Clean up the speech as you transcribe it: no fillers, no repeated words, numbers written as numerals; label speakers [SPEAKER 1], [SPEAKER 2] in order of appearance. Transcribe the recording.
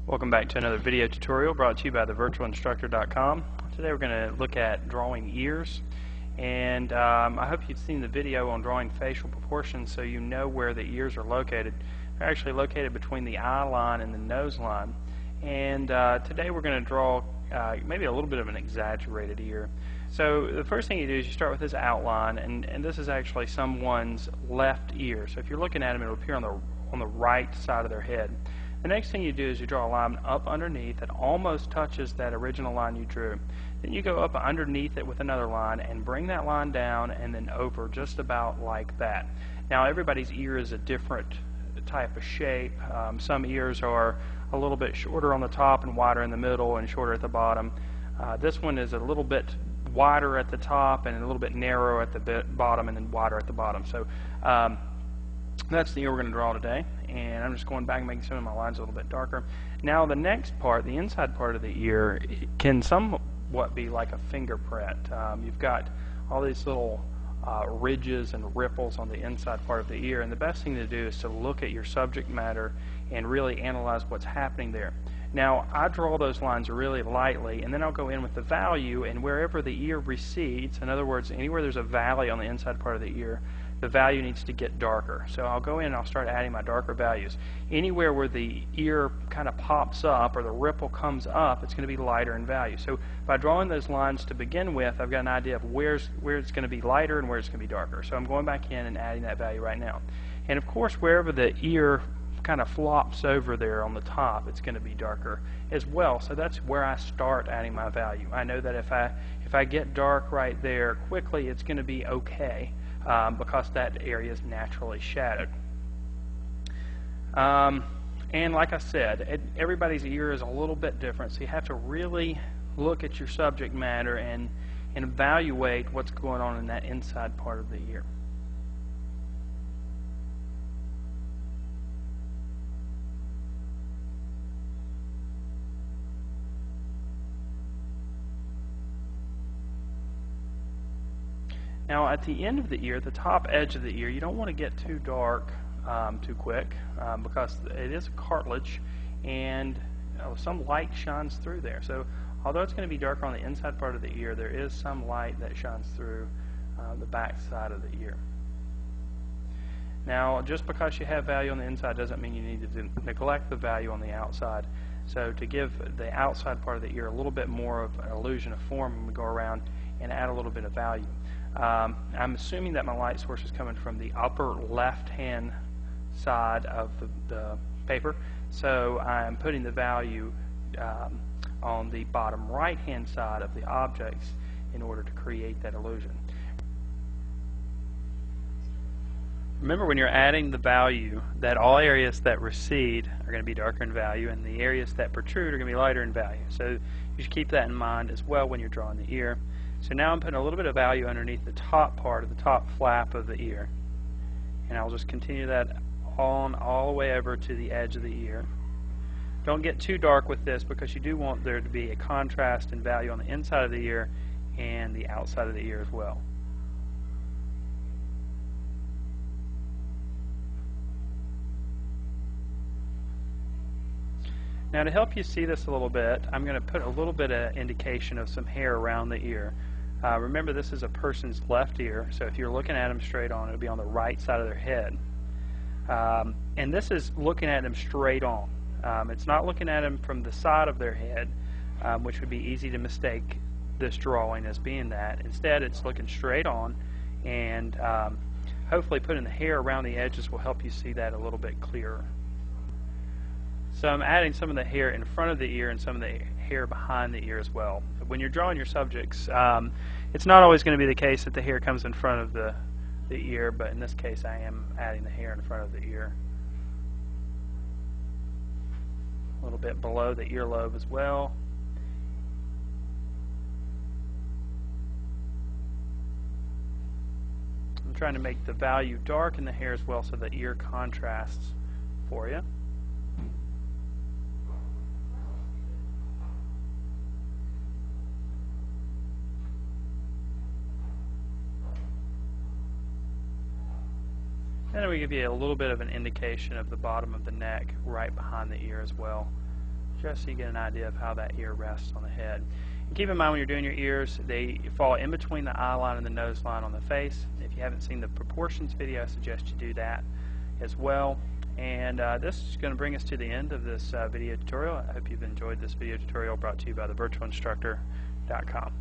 [SPEAKER 1] Welcome back to another video tutorial brought to you by thevirtualinstructor.com. Today we're going to look at drawing ears, and I hope you've seen the video on drawing facial proportions so you know where the ears are located. They're actually located between the eye line and the nose line, and today we're going to draw maybe a little bit of an exaggerated ear. So the first thing you do is you start with this outline, and this is actually someone's left ear. So if you're looking at them, it'll appear on the right side of their head. The next thing you do is you draw a line up underneath that almost touches that original line you drew. Then you go up underneath it with another line and bring that line down and then over just about like that. Now everybody's ear is a different type of shape. Some ears are a little bit shorter on the top and wider in the middle and shorter at the bottom. This one is a little bit wider at the top and a little bit narrower at the bottom and then wider at the bottom. So that's the ear we're going to draw today, and I'm just going back and making some of my lines a little bit darker. Now the next part, the inside part of the ear, can somewhat be like a fingerprint. You've got all these little ridges and ripples on the inside part of the ear, and the best thing to do is to look at your subject matter and really analyze what's happening there. Now I draw those lines really lightly, and then I'll go in with the value, and wherever the ear recedes, in other words, anywhere there's a valley on the inside part of the ear, the value needs to get darker. So I'll go in and I'll start adding my darker values. Anywhere where the ear kind of pops up or the ripple comes up, it's going to be lighter in value. So by drawing those lines to begin with, I've got an idea of where it's going to be lighter and where it's going to be darker. So I'm going back in and adding that value right now. And of course, wherever the ear kind of flops over there on the top, it's going to be darker as well. So that's where I start adding my value. I know that if I get dark right there quickly, it's going to be okay. Because that area is naturally shadowed. And like I said, everybody's ear is a little bit different, so you have to really look at your subject matter and evaluate what's going on in that inside part of the ear. Now at the end of the ear, the top edge of the ear, you don't want to get too dark too quick because it is a cartilage and some light shines through there. So although it's going to be darker on the inside part of the ear, there is some light that shines through the back side of the ear. Now just because you have value on the inside doesn't mean you need to neglect the value on the outside. So to give the outside part of the ear a little bit more of an illusion of form, when we go around and add a little bit of value. I'm assuming that my light source is coming from the upper left-hand side of the paper, so I'm putting the value on the bottom right-hand side of the objects in order to create that illusion. Remember, when you're adding the value, that all areas that recede are going to be darker in value, and the areas that protrude are going to be lighter in value. So you should keep that in mind as well when you're drawing the ear. So now I'm putting a little bit of value underneath the top part of the top flap of the ear. And I'll just continue that on all the way over to the edge of the ear. Don't get too dark with this because you do want there to be a contrast in value on the inside of the ear and the outside of the ear as well. Now to help you see this a little bit, I'm going to put a little bit of indication of some hair around the ear. Remember, this is a person's left ear, so if you're looking at them straight on, it'll be on the right side of their head. And this is looking at them straight on. It's not looking at them from the side of their head, which would be easy to mistake this drawing as being that. Instead, it's looking straight on, and hopefully putting the hair around the edges will help you see that a little bit clearer. So I'm adding some of the hair in front of the ear and some of the hair behind the ear as well. When you're drawing your subjects, it's not always going to be the case that the hair comes in front of the ear, but in this case I am adding the hair in front of the ear. A little bit below the earlobe as well. I'm trying to make the value dark in the hair as well so the ear contrasts for you. And we give you a little bit of an indication of the bottom of the neck right behind the ear as well. just so you get an idea of how that ear rests on the head. And keep in mind when you're doing your ears, they fall in between the eye line and the nose line on the face. If you haven't seen the proportions video, I suggest you do that as well. And this is going to bring us to the end of this video tutorial. I hope you've enjoyed this video tutorial brought to you by thevirtualinstructor.com.